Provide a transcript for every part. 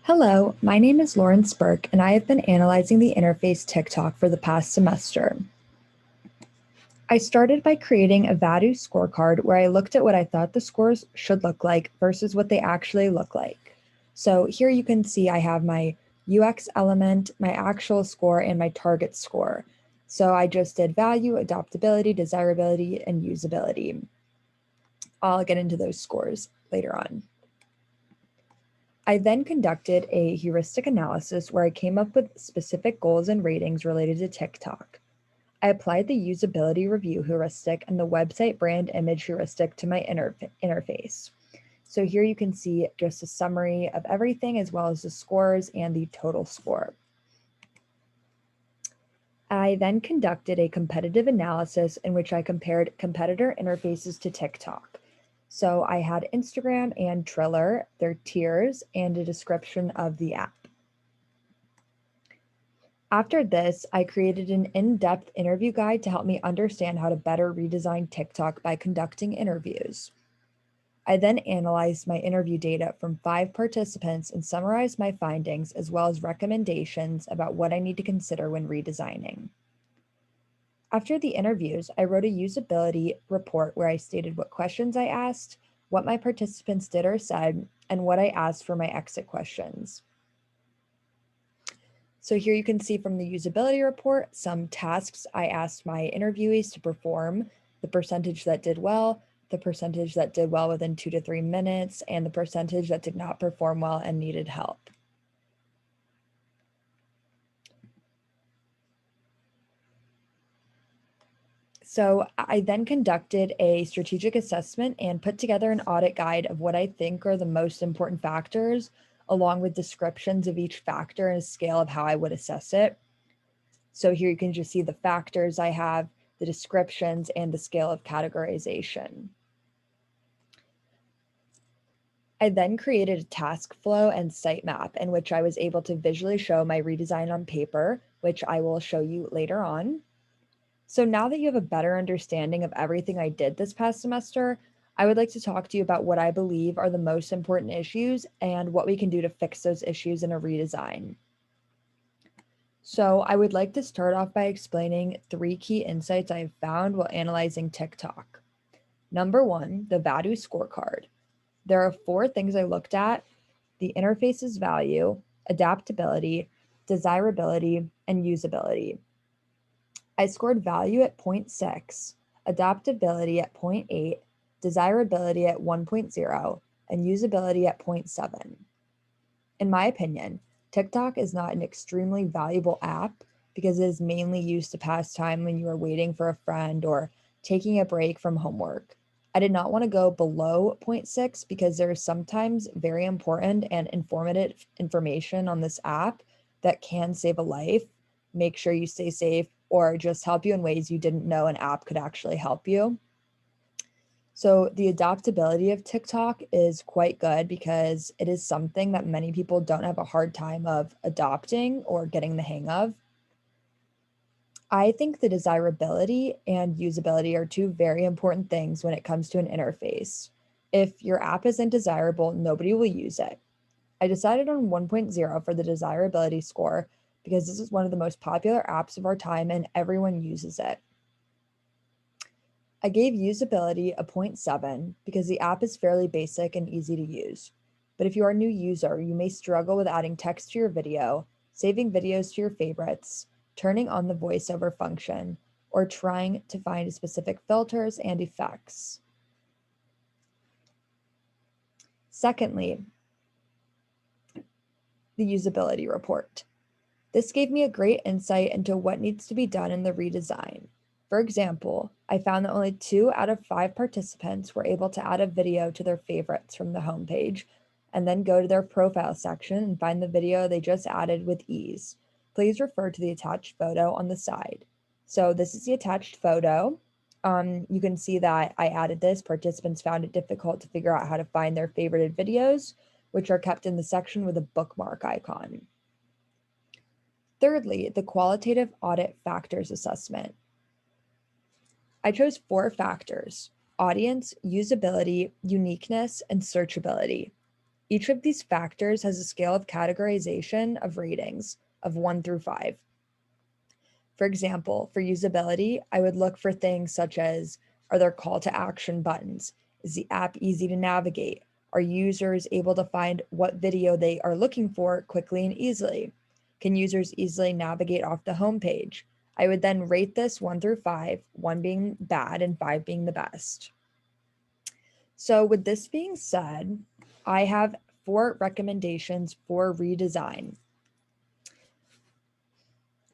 Hello, my name is Lauren Spurk, and I have been analyzing the interface TikTok for the past semester. I started by creating a value scorecard where I looked at what I thought the scores should look like versus what they actually look like. So here you can see I have my UX element, my actual score, and my target score. So I just did value, adoptability, desirability, and usability. I'll get into those scores later on. I then conducted a heuristic analysis where I came up with specific goals and ratings related to TikTok. I applied the usability review heuristic and the website brand image heuristic to my interface. So here you can see just a summary of everything as well as the scores and the total score. I then conducted a competitive analysis in which I compared competitor interfaces to TikTok. So I had Instagram and Triller, their tiers, and a description of the app. After this, I created an in-depth interview guide to help me understand how to better redesign TikTok by conducting interviews. I then analyzed my interview data from 5 participants and summarized my findings as well as recommendations about what I need to consider when redesigning. After the interviews, I wrote a usability report where I stated what questions I asked, what my participants did or said, and what I asked for my exit questions. So here you can see from the usability report some tasks I asked my interviewees to perform, the percentage that did well, the percentage that did well within 2 to 3 minutes, and the percentage that did not perform well and needed help. So I then conducted a strategic assessment and put together an audit guide of what I think are the most important factors, along with descriptions of each factor and a scale of how I would assess it. So here you can just see the factors I have, the descriptions, and the scale of categorization. I then created a task flow and sitemap in which I was able to visually show my redesign on paper, which I will show you later on. So now that you have a better understanding of everything I did this past semester, I would like to talk to you about what I believe are the most important issues and what we can do to fix those issues in a redesign. So I would like to start off by explaining 3 key insights I have found while analyzing TikTok. Number 1, the value scorecard. There are 4 things I looked at: the interface's value, adaptability, desirability, and usability. I scored value at 0.6, adaptability at 0.8, desirability at 1.0, and usability at 0.7. In my opinion, TikTok is not an extremely valuable app because it is mainly used to pass time when you are waiting for a friend or taking a break from homework. I did not want to go below 0.6 because there is sometimes very important and informative information on this app that can save a life, make sure you stay safe, or just help you in ways you didn't know an app could actually help you. So the adaptability of TikTok is quite good because it is something that many people don't have a hard time of adopting or getting the hang of. I think the desirability and usability are 2 very important things when it comes to an interface. If your app isn't desirable, nobody will use it. I decided on 1.0 for the desirability score because this is one of the most popular apps of our time and everyone uses it. I gave usability a 0.7 because the app is fairly basic and easy to use. But if you are a new user, you may struggle with adding text to your video, saving videos to your favorites, turning on the voiceover function, or trying to find specific filters and effects. Secondly, the usability report. This gave me a great insight into what needs to be done in the redesign. For example, I found that only 2 out of 5 participants were able to add a video to their favorites from the homepage and then go to their profile section and find the video they just added with ease. Please refer to the attached photo on the side. So this is the attached photo. You can see that I added this. Participants found it difficult to figure out how to find their favorited videos, which are kept in the section with a bookmark icon. Thirdly, the qualitative audit factors assessment. I chose 4 factors: audience, usability, uniqueness, and searchability. Each of these factors has a scale of categorization of ratings of 1 through 5. For example, for usability, I would look for things such as, are there call to action buttons? Is the app easy to navigate? Are users able to find what video they are looking for quickly and easily? Can users easily navigate off the homepage? I would then rate this 1 through 5, 1 being bad and 5 being the best. So with this being said, I have 4 recommendations for redesign.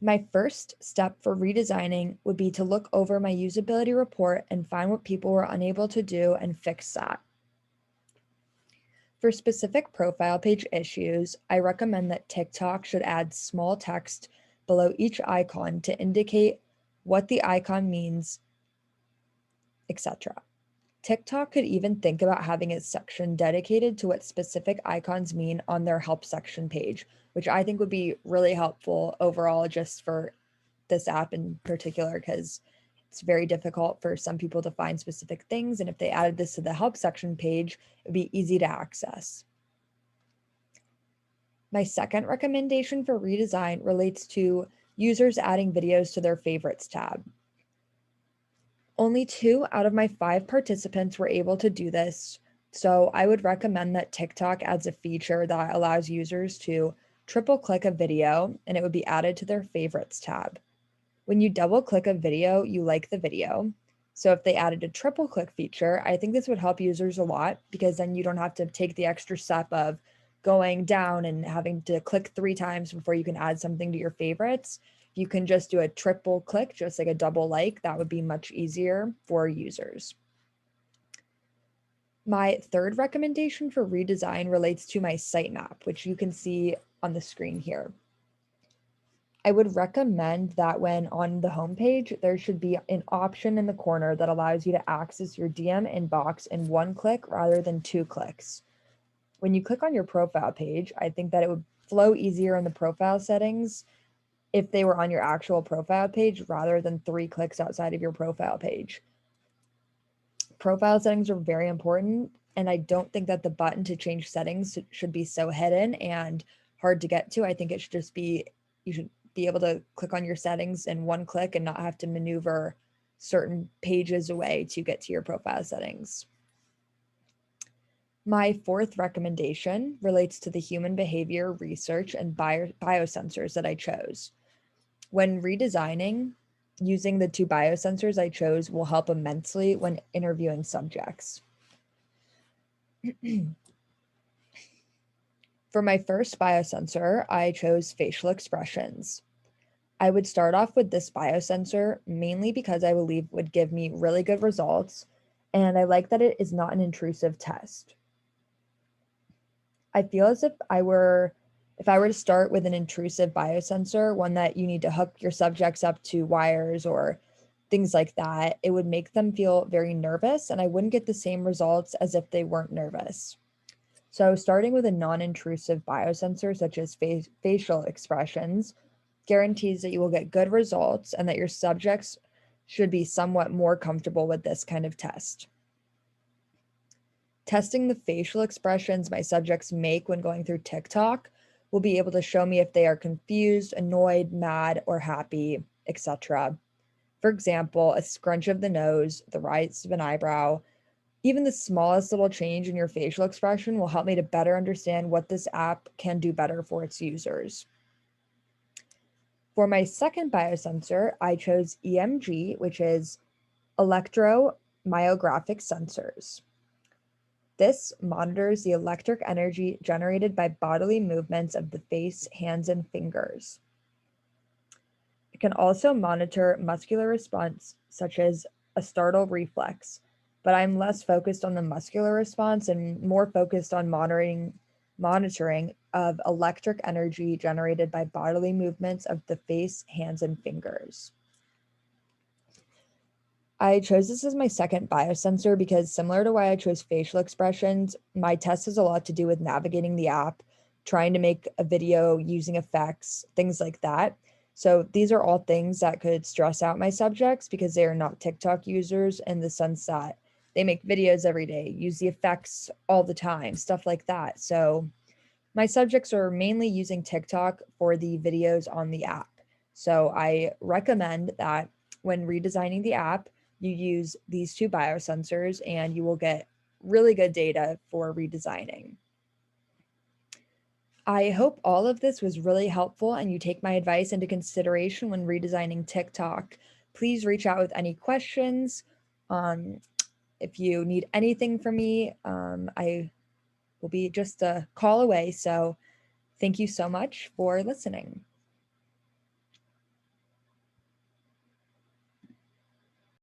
My first step for redesigning would be to look over my usability report and find what people were unable to do and fix that. For specific profile page issues, I recommend that TikTok should add small text below each icon to indicate what the icon means, etc. TikTok could even think about having a section dedicated to what specific icons mean on their help section page, which I think would be really helpful overall just for this app in particular, because it's very difficult for some people to find specific things. And if they added this to the help section page, it would be easy to access. My second recommendation for redesign relates to users adding videos to their favorites tab. Only 2 out of my 5 participants were able to do this, so I would recommend that TikTok adds a feature that allows users to triple click a video and it would be added to their favorites tab. When you double click a video, you like the video. So if they added a triple click feature, I think this would help users a lot, because then you don't have to take the extra step of going down and having to click 3 times before you can add something to your favorites. You can just do a triple click, just like a double like. That would be much easier for users. My third recommendation for redesign relates to my sitemap, which you can see on the screen here. I would recommend that when on the homepage, there should be an option in the corner that allows you to access your DM inbox in 1 click rather than 2 clicks. When you click on your profile page, I think that it would flow easier in the profile settings if they were on your actual profile page rather than 3 clicks outside of your profile page. Profile settings are very important, and I don't think that the button to change settings should be so hidden and hard to get to. I think it should just be, you should be able to click on your settings in 1 click and not have to maneuver certain pages away to get to your profile settings. My fourth recommendation relates to the human behavior research and biosensors that I chose. When redesigning, using the 2 biosensors I chose will help immensely when interviewing subjects. For my first biosensor, I chose facial expressions. I would start off with this biosensor mainly because I believe it would give me really good results, and I like that it is not an intrusive test. I feel as if I were to start with an intrusive biosensor, one that you need to hook your subjects up to wires or things like that, it would make them feel very nervous, and I wouldn't get the same results as if they weren't nervous. So starting with a non-intrusive biosensor such as facial expressions guarantees that you will get good results and that your subjects should be somewhat more comfortable with this kind of test. Testing the facial expressions my subjects make when going through TikTok will be able to show me if they are confused, annoyed, mad, or happy, etc. For example, a scrunch of the nose, the rise of an eyebrow, even the smallest little change in your facial expression will help me to better understand what this app can do better for its users. For my second biosensor, I chose EMG, which is electromyographic sensors. This monitors the electric energy generated by bodily movements of the face, hands, and fingers. It can also monitor muscular response, such as a startle reflex, but I'm less focused on the muscular response and more focused on monitoring of electric energy generated by bodily movements of the face, hands, and fingers. I chose this as my second biosensor because, similar to why I chose facial expressions, my test has a lot to do with navigating the app, trying to make a video using effects, things like that. So these are all things that could stress out my subjects because they are not TikTok users, in the sense that they make videos every day, use the effects all the time, stuff like that. So my subjects are mainly using TikTok for the videos on the app. So I recommend that when redesigning the app, you use these two biosensors and you will get really good data for redesigning. I hope all of this was really helpful and you take my advice into consideration when redesigning TikTok. Please reach out with any questions. Um, if you need anything from me, I will be just a call away. So thank you so much for listening.